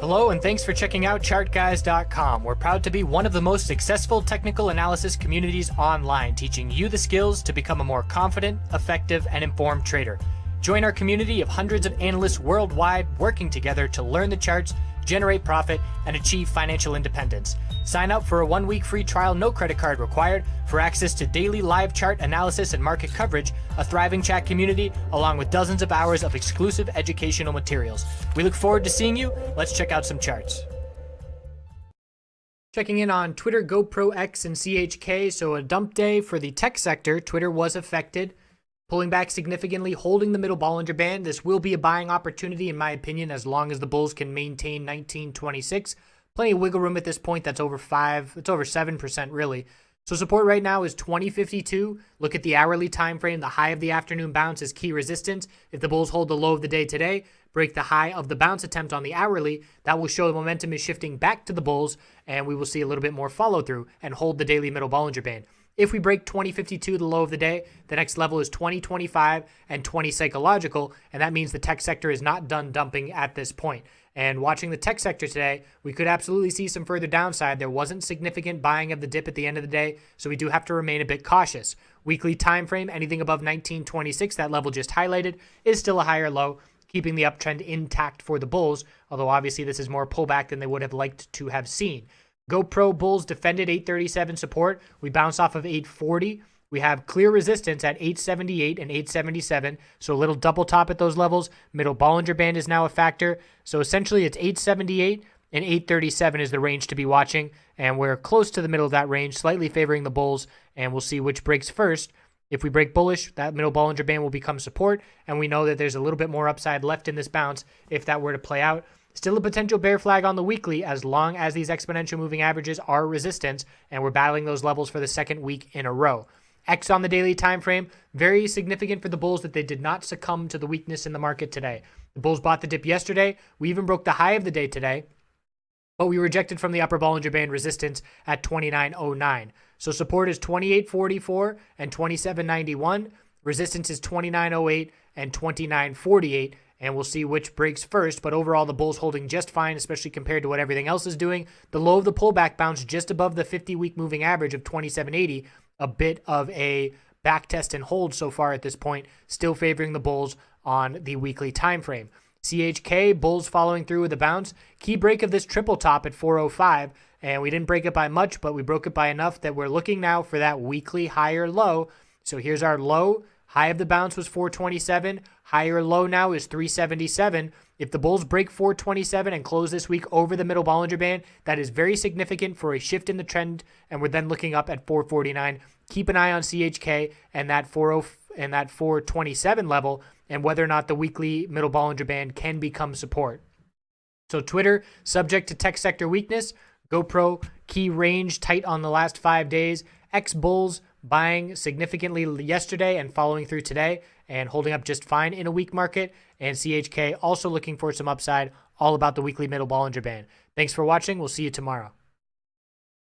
Hello and thanks for checking out ChartGuys.com. We're proud to be one of the most successful technical analysis communities online, teaching you the skills to become a more confident, effective, and informed trader. Join our community of hundreds of analysts worldwide working together to learn the charts, generate profit, and achieve financial independence. Sign up for a 1-week free trial, no credit card required, for access to daily live chart analysis and market coverage, a thriving chat community, along with dozens of hours of exclusive educational materials. We look forward to seeing you. Let's check out some charts. Checking in on Twitter, GoPro X, and CHK. So a dump day for the tech sector. Twitter was affected, pulling back significantly, holding the middle Bollinger Band. This will be a buying opportunity, in my opinion, as long as the bulls can maintain 1926. Plenty of wiggle room at this point. That's over 5. It's over 7% really. So support right now is 2052. Look at the hourly time frame. The high of the afternoon bounce is key resistance. If the bulls hold the low of the day today, break the high of the bounce attempt on the hourly, that will show the momentum is shifting back to the bulls, and we will see a little bit more follow through and hold the daily middle Bollinger Band. If we break 2052, the low of the day, the next level is 2025 and 20 psychological, and that means the tech sector is not done dumping at this point. And watching the tech sector today, we could absolutely see some further downside. There wasn't significant buying of the dip at the end of the day, so we do have to remain a bit cautious. Weekly time frame, anything above 1926, that level just highlighted, is still a higher low, keeping the uptrend intact for the bulls, although obviously this is more pullback than they would have liked to have seen. GoPro bulls defended 837 support. We bounce off of 840. We have clear resistance at 878 and 877. So a little double top at those levels. Middle Bollinger Band is now a factor. So essentially it's 878 and 837 is the range to be watching. And we're close to the middle of that range, slightly favoring the bulls. And we'll see which breaks first. If we break bullish, that middle Bollinger Band will become support. And we know that there's a little bit more upside left in this bounce if that were to play out. Still a potential bear flag on the weekly as long as these exponential moving averages are resistance, and we're battling those levels for the second week in a row. X on the daily time frame, very significant for the bulls that they did not succumb to the weakness in the market today. The bulls bought the dip yesterday. We even broke the high of the day today, but we rejected from the upper Bollinger Band resistance at 2909. So support is 2844 and 2791. Resistance is 2908 and 2948. And we'll see which breaks first. But overall, the bulls holding just fine, especially compared to what everything else is doing. The low of the pullback bounce just above the 50-week moving average of 2780. A bit of a back test and hold so far at this point, still favoring the bulls on the weekly time frame. CHK, bulls following through with a bounce. Key break of this triple top at 405. And we didn't break it by much, but we broke it by enough that we're looking now for that weekly higher low. So here's our low. High of the bounce was 427. Higher low now is 377. If the bulls break 427 and close this week over the middle Bollinger Band, that is very significant for a shift in the trend, and we're then looking up at 449. Keep an eye on CHK and that 427 level, and whether or not the weekly middle Bollinger Band can become support. So Twitter, subject to tech sector weakness. GoPro, key range tight on the last 5 days. X bulls buying significantly yesterday and following through today and holding up just fine in a weak market. And CHK also looking for some upside, all about the weekly middle Bollinger Band. Thanks for watching. We'll see you tomorrow.